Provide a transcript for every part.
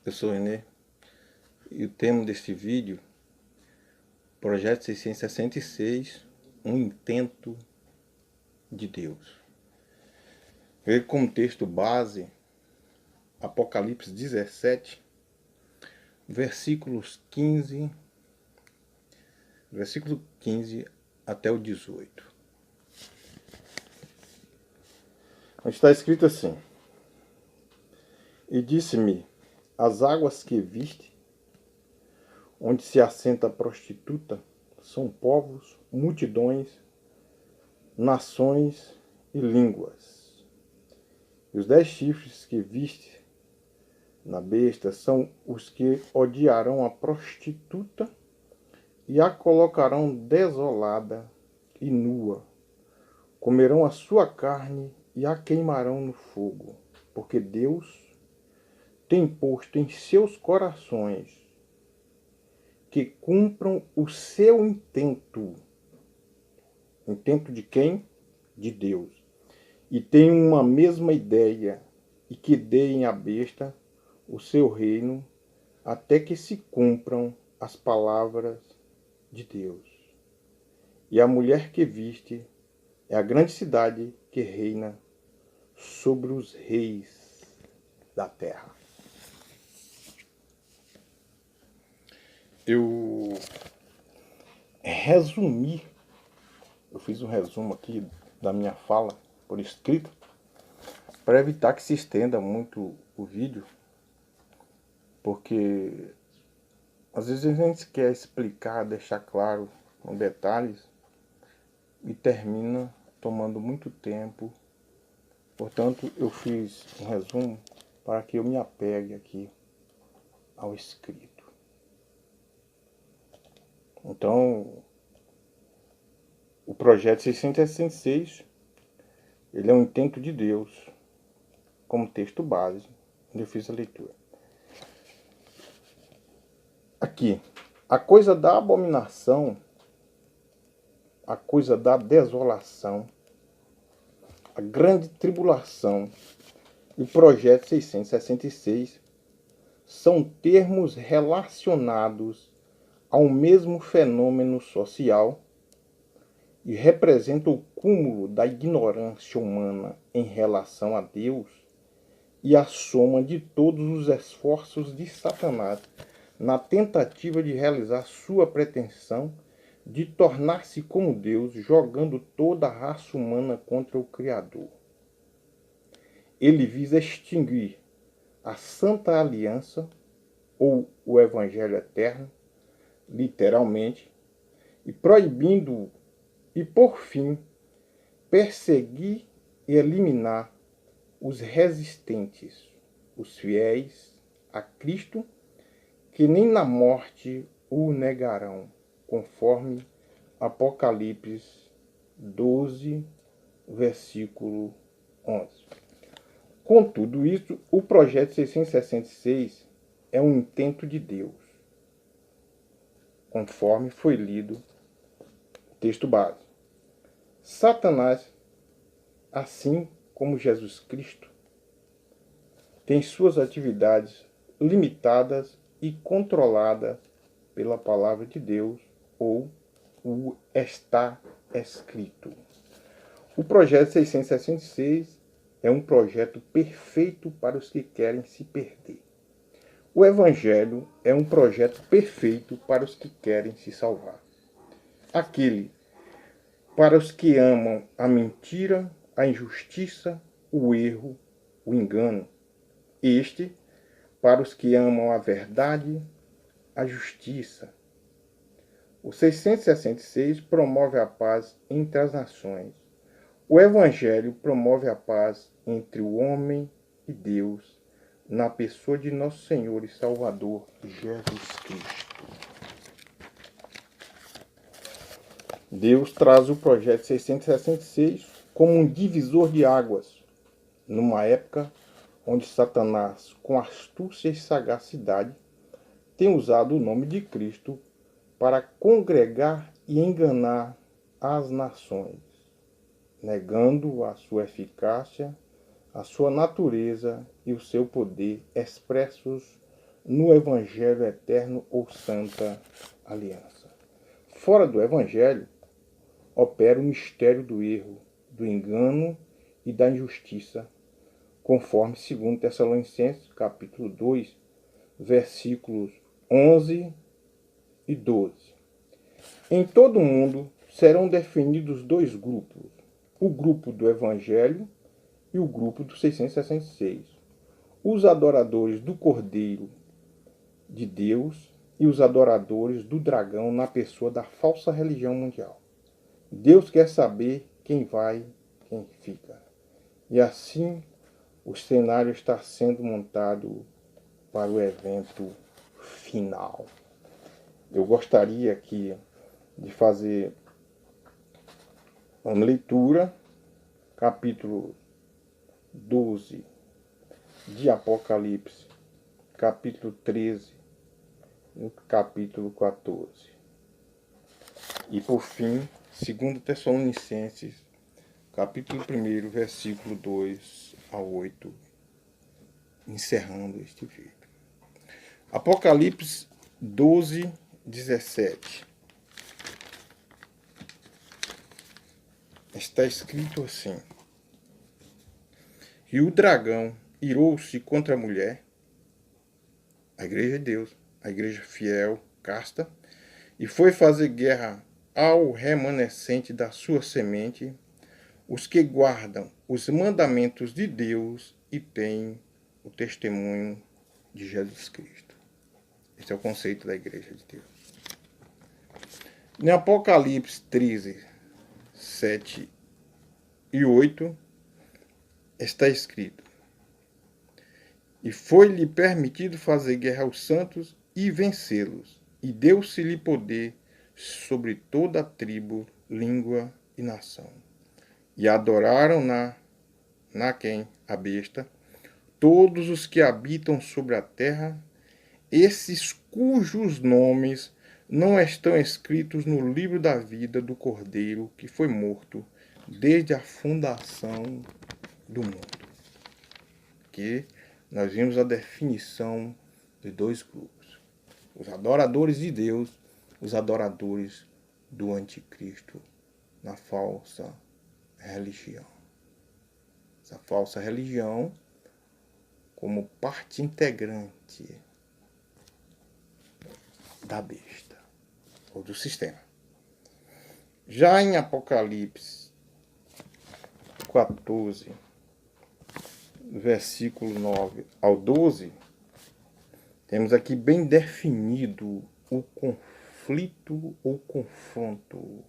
Eu sou o Renê e o tema deste vídeo, Projeto 666, um intento de Deus. Ele como texto base, Apocalipse 17, versículo 15 até o 18. Onde está escrito assim: E disse-me, as águas que viste, onde se assenta a prostituta, são povos, multidões, nações e línguas. E os 10 chifres que viste na besta são os que odiarão a prostituta e a colocarão desolada e nua. Comerão a sua carne e a queimarão no fogo, porque Deus tem posto em seus corações que cumpram o seu intento. Intento de quem? De Deus. E tem uma mesma ideia, e que deem à besta o seu reino, até que se cumpram as palavras de Deus. E a mulher que viste é a grande cidade que reina sobre os reis da terra. Eu fiz um resumo aqui da minha fala por escrito, para evitar que se estenda muito o vídeo, porque às vezes a gente quer explicar, deixar claro com detalhes e termina tomando muito tempo. Portanto, eu fiz um resumo para que eu me apegue aqui ao escrito. Então, o projeto 666, ele é um intento de Deus, como texto base, onde eu fiz a leitura. Aqui, a coisa da abominação, a coisa da desolação, a grande tribulação e o projeto 666 são termos relacionados ao mesmo fenômeno social e representam o cúmulo da ignorância humana em relação a Deus e a soma de todos os esforços de Satanás na tentativa de realizar sua pretensão de tornar-se como Deus, jogando toda a raça humana contra o Criador. Ele visa extinguir a Santa Aliança, ou o Evangelho Eterno, literalmente, e proibindo e, por fim, perseguir e eliminar os resistentes, os fiéis a Cristo, que nem na morte o negarão, conforme Apocalipse 12, versículo 11. Com tudo isso, o projeto 666 é um intento de Deus, conforme foi lido o texto base. Satanás, assim como Jesus Cristo, tem suas atividades limitadas e controladas pela palavra de Deus, ou o está escrito. O projeto 666 é um projeto perfeito para os que querem se perder. O Evangelho é um projeto perfeito para os que querem se salvar. Aquele para os que amam a mentira, a injustiça, o erro, o engano. Este para os que amam a verdade, a justiça. O 666 promove a paz entre as nações. O Evangelho promove a paz entre o homem e Deus, na pessoa de nosso Senhor e Salvador, Jesus Cristo. Deus traz o projeto 666 como um divisor de águas, numa época onde Satanás, com astúcia e sagacidade, tem usado o nome de Cristo para congregar e enganar as nações, negando a sua eficácia, a sua natureza e o seu poder expressos no Evangelho eterno ou santa aliança. Fora do Evangelho, opera o mistério do erro, do engano e da injustiça, conforme 2 Tessalonicenses, capítulo 2, versículos 11 e 12. Em todo o mundo serão definidos dois grupos, o grupo do Evangelho e o grupo do 666. Os adoradores do Cordeiro de Deus e os adoradores do dragão na pessoa da falsa religião mundial. Deus quer saber quem vai, quem fica. E assim o cenário está sendo montado para o evento final. Eu gostaria aqui de fazer uma leitura, capítulo 12 de Apocalipse, capítulo 13 e capítulo 14. E por fim, 2 Tessalonicenses, capítulo 1, versículo 2 a 8, encerrando este vídeo. Apocalipse 12, 17. Está escrito assim: e o dragão irou-se contra a mulher, a igreja de Deus, a igreja fiel, casta, e foi fazer guerra ao remanescente da sua semente, os que guardam os mandamentos de Deus e têm o testemunho de Jesus Cristo. Esse é o conceito da igreja de Deus. Em Apocalipse 13, 7 e 8, está escrito: e foi-lhe permitido fazer guerra aos santos e vencê-los, e deu-se-lhe poder sobre toda a tribo, língua e nação. E adoraram na quem? A besta, todos os que habitam sobre a terra, esses cujos nomes não estão escritos no livro da vida do Cordeiro que foi morto desde a fundação do mundo. Que nós vimos a definição de dois grupos: os adoradores de Deus, os adoradores do anticristo, na falsa religião. Essa falsa religião como parte integrante da besta, ou do sistema. Já em Apocalipse 14, versículo 9 ao 12, temos aqui bem definido o conflito ou confronto.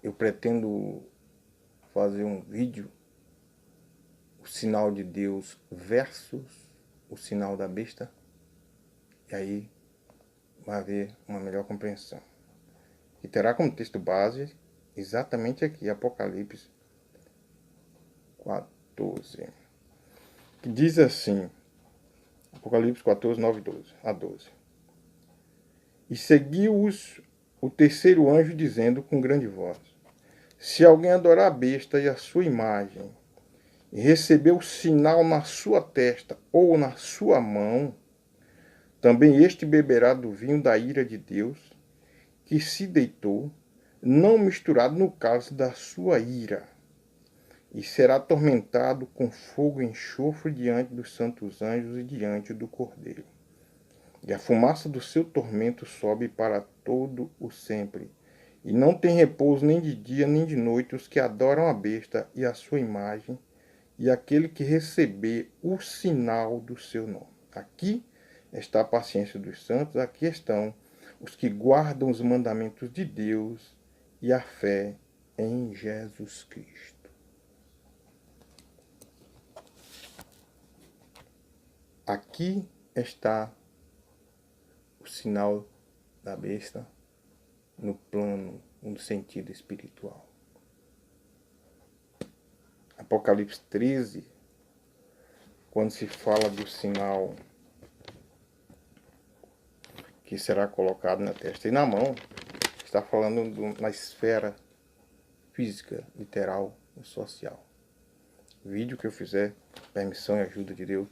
Eu pretendo fazer um vídeo, o sinal de Deus versus o sinal da besta, e aí vai haver uma melhor compreensão. E terá como texto base exatamente aqui, Apocalipse 14, que diz assim, Apocalipse 14, 9 a 12. E seguiu-os o terceiro anjo dizendo com grande voz: se alguém adorar a besta e a sua imagem, e receber o sinal na sua testa ou na sua mão, também este beberá do vinho da ira de Deus, que se deitou, não misturado no cálice da sua ira, e será atormentado com fogo e enxofre diante dos santos anjos e diante do Cordeiro. E a fumaça do seu tormento sobe para todo o sempre, e não tem repouso nem de dia nem de noite os que adoram a besta e a sua imagem, e aquele que receber o sinal do seu nome. Aqui está a paciência dos santos, aqui estão os que guardam os mandamentos de Deus e a fé em Jesus Cristo. Aqui está o sinal da besta no plano, no sentido espiritual. Apocalipse 13, quando se fala do sinal que será colocado na testa e na mão, está falando na esfera física, literal e social. Vídeo que eu fizer, permissão e ajuda de Deus,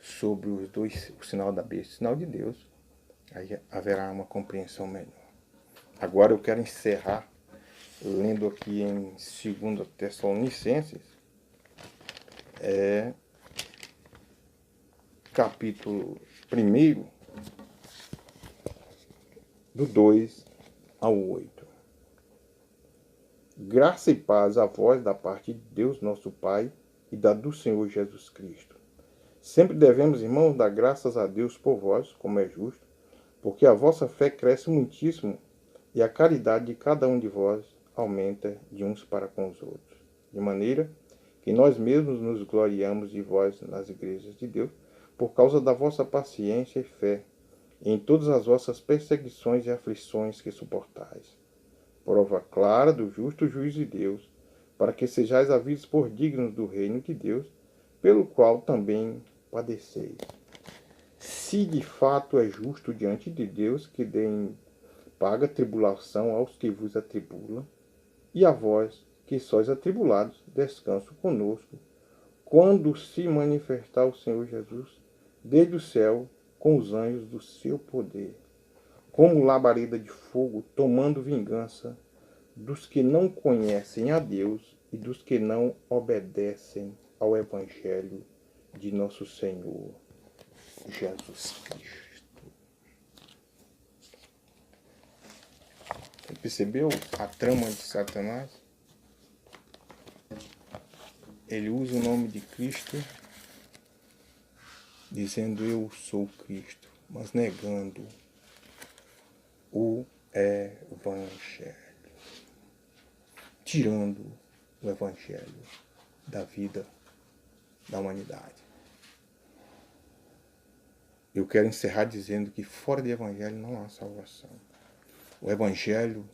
sobre os dois, o sinal da besta e o sinal de Deus, aí haverá uma compreensão melhor. Agora eu quero encerrar lendo aqui em 2 Tessalonicenses, capítulo 1, do 2 ao 8. Graça e paz a vós da parte de Deus nosso Pai e da do Senhor Jesus Cristo. Sempre devemos, irmãos, dar graças a Deus por vós, como é justo, porque a vossa fé cresce muitíssimo e a caridade de cada um de vós aumenta de uns para com os outros. De maneira que nós mesmos nos gloriamos de vós nas igrejas de Deus, por causa da vossa paciência e fé, em todas as vossas perseguições e aflições que suportais. Prova clara do justo juízo de Deus, para que sejais havidos por dignos do reino de Deus, pelo qual também padeceis. Se de fato é justo diante de Deus que deem paga tribulação aos que vos atribulam, e a vós que sois atribulados, descanso conosco, quando se manifestar o Senhor Jesus desde o céu com os anjos do seu poder, como labareda de fogo, tomando vingança dos que não conhecem a Deus e dos que não obedecem ao Evangelho de nosso Senhor Jesus Cristo. Você percebeu a trama de Satanás? Ele usa o nome de Cristo, dizendo eu sou Cristo, mas negando o Evangelho, tirando o Evangelho da vida da humanidade. Eu quero encerrar dizendo que fora do Evangelho não há salvação. O Evangelho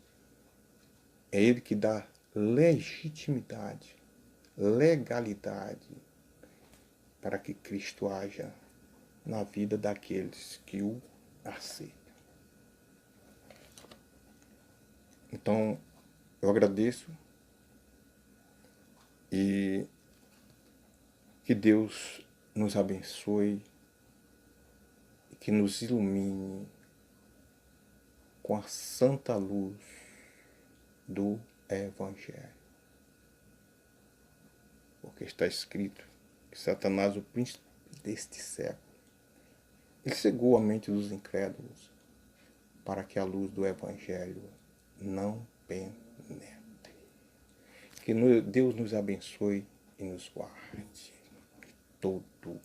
é ele que dá legitimidade, legalidade para que Cristo haja na vida daqueles que o aceitam. Então, eu agradeço e que Deus nos abençoe e que nos ilumine com a santa luz do Evangelho. Porque está escrito que Satanás, o príncipe deste século, ele cegou a mente dos incrédulos para que a luz do Evangelho não penetre. Que Deus nos abençoe e nos guarde todo